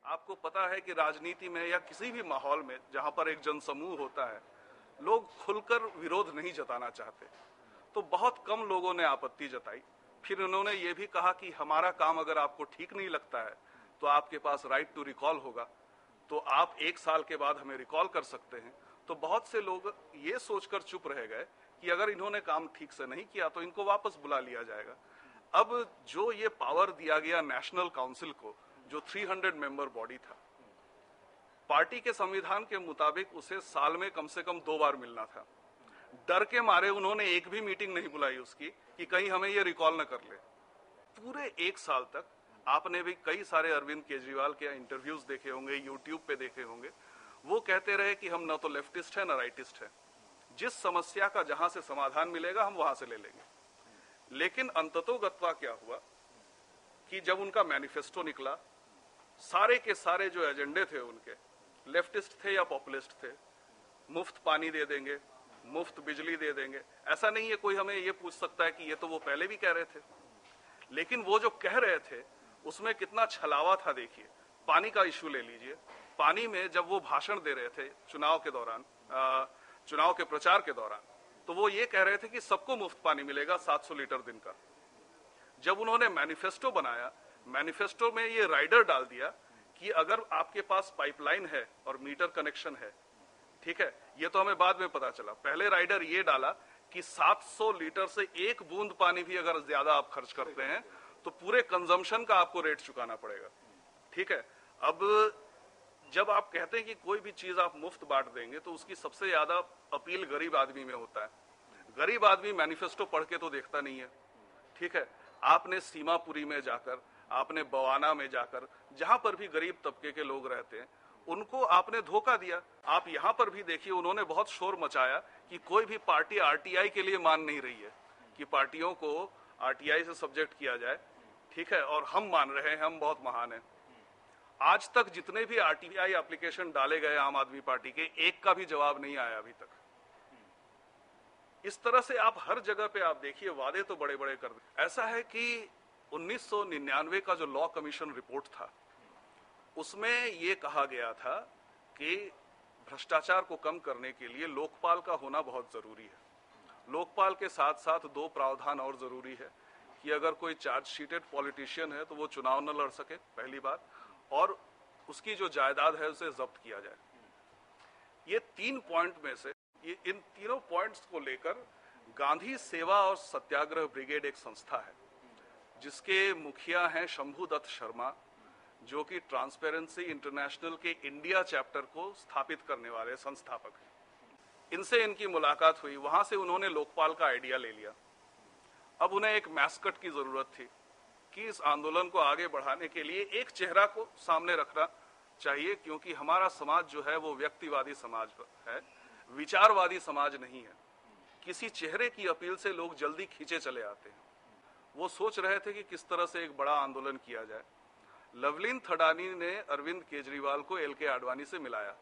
आपको पता है कि राजनीति में या किसी भी माहौल में जहां पर एक जनसमूह होता है, लोग खुलकर विरोध नहीं जताना चाहते। तो बहुत कम लोगों ने आपत्ति जताई। फिर उन्होंने ये भी कहा कि हमारा काम अगर आपको ठीक नहीं लगता है तो आपके पास राइट टू रिकॉल होगा, तो आप 1 साल के बाद हमें रिकॉल कर सकते हैं। तो बहुत से लोग ये सोचकर चुप रह गए कि अगर इन्होंने काम ठीक से नहीं किया तो इनको वापस बुला लिया जाएगा। अब जो ये पावर दिया गया नेशनल काउंसिल को, जो 300 मेंबर बॉडी था, पार्टी के संविधान के मुताबिक उसे साल में कम से कम 2 बार मिलना था। डर के मारे उन्होंने एक भी मीटिंग नहीं बुलाई उसकी कि कहीं हमें ये रिकॉल न कर ले। पूरे 1 साल तक आपने भी कई सारे अरविंद केजरीवाल के इंटरव्यूज देखे होंगे, यूट्यूब पे देखे होंगे, वो कहते रहे कि हम न तो लेफ्टिस्ट है न राइटिस्ट है, जिस समस्या का जहां से समाधान मिलेगा हम वहां से ले लेंगे। लेकिन अंततोगत्वा क्या हुआ कि जब उनका मैनिफेस्टो निकला, सारे के सारे जो एजेंडे थे उनके, लेफ्टिस्ट थे या पॉपुलिस्ट थे, मुफ्त पानी दे देंगे, मुफ्त बिजली दे देंगे, ऐसा नहीं है कोई हमें ये पूछ सकता है कि ये तो वो पहले भी कह रहे थे। लेकिन वो जो कह रहे थे उसमें कितना छलावा था देखिए। पानी का इश्यू ले लीजिए, पानी में जब वो भाषण दे रहे थे चुनाव के दौरान, चुनाव के प्रचार के दौरान, तो वो ये कह रहे थे कि सबको मुफ्त पानी मिलेगा 700 लीटर दिन का। जब उन्होंने मैनिफेस्टो बनाया, मैनिफेस्टो में ये राइडर डाल दिया कि अगर आपके पास पाइपलाइन है और मीटर कनेक्शन है, ठीक है, ये तो हमें बाद में पता चला, पहले राइडर ये डाला कि 700 लीटर से एक बूंद पानी भी अगर ज्यादा आप खर्च करते हैं तो पूरे कंजम्पशन का आपको रेट चुकाना पड़ेगा। ठीक है, अब जब आप कहते हैं कि कोई भी चीज आप मुफ्त बांट देंगे तो उसकी सबसे ज्यादा अपील गरीब आदमी में होता है। गरीब आदमी मैनिफेस्टो पढ़ के तो देखता नहीं है। ठीक है, आपने सीमापुरी में जाकर, आपने बवाना में जाकर, जहां पर भी गरीब तबके के लोग रहते हैं, उनको आपने धोखा दिया। आप यहां पर भी देखिए, उन्होंने बहुत शोर मचाया कि कोई भी पार्टी आरटीआई के लिए मान नहीं रही है कि पार्टियों को आरटीआई से सब्जेक्ट किया जाए। ठीक है, और हम मान रहे हैं, हम बहुत महान हैं। आज तक जितने भी आरटीआई एप्लीकेशन डाले गए आम आदमी पार्टी के, एक का भी जवाब नहीं आया अभी तक। इस तरह से आप हर जगह पे आप देखिए, वादे तो बड़े बड़े कर दे। ऐसा है कि 1999 का जो लॉ कमीशन रिपोर्ट था, उसमें ये कहा गया था कि भ्रष्टाचार को कम करने के लिए लोकपाल का होना बहुत जरूरी है। लोकपाल के साथ साथ 2 प्रावधान और जरूरी है कि अगर कोई चार्जशीटेड पॉलिटिशियन है तो वो चुनाव न लड़ सके, पहली बात, और उसकी जो जायदाद है उसे जब्त किया जाए। ये 3 पॉइंट में से, इन तीनों पॉइंट्स को लेकर गांधी सेवा और सत्याग्रह ब्रिगेड एक संस्था है जिसके मुखिया हैं शंभू दत्त शर्मा, जो कि ट्रांसपेरेंसी इंटरनेशनल के इंडिया चैप्टर को स्थापित करने वाले संस्थापक हैं। इनसे इनकी मुलाकात हुई, वहां से उन्होंने लोकपाल का आइडिया ले लिया। अब उन्हें एक मैस्कट की जरूरत थी कि इस आंदोलन को आगे बढ़ाने के लिए एक चेहरा को सामने रखना चाहिए, क्योंकि हमारा समाज जो है वो व्यक्तिवादी समाज है, विचारवादी समाज नहीं है। किसी चेहरे की अपील से लोग जल्दी खींचे चले आते हैं। वो सोच रहे थे कि किस तरह से एक बड़ा आंदोलन किया जाए। लवलीन थडानी ने अरविंद केजरीवाल को एल के आडवाणी से मिलाया,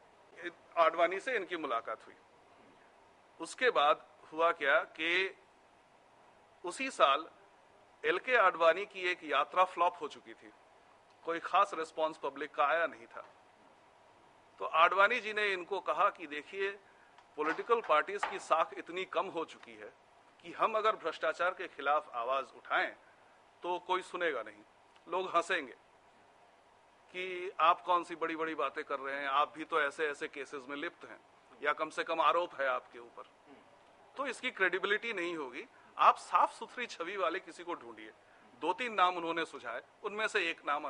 आडवाणी से इनकी मुलाकात हुई। उसके बाद हुआ क्या कि उसी साल एल के आडवाणी की एक यात्रा फ्लॉप हो चुकी थी, कोई खास रिस्पांस पब्लिक का आया नहीं था। तो आडवाणी जी ने इनको कहा कि देखिए, पॉलिटिकल पार्टीज की साख इतनी कम हो चुकी है कि हम अगर भ्रष्टाचार के खिलाफ आवाज उठाएं तो कोई सुनेगा नहीं, लोग हंसेंगे कि आप कौन सी बड़ी बड़ी बातें कर रहे हैं, आप भी तो ऐसे ऐसे केसेस में लिप्त हैं, या कम से कम आरोप है आपके ऊपर, तो इसकी क्रेडिबिलिटी नहीं होगी। आप साफ सुथरी छवि वाले किसी को ढूंढिए। 2-3 नाम उन्होंने सुझाए, उनमें से एक नाम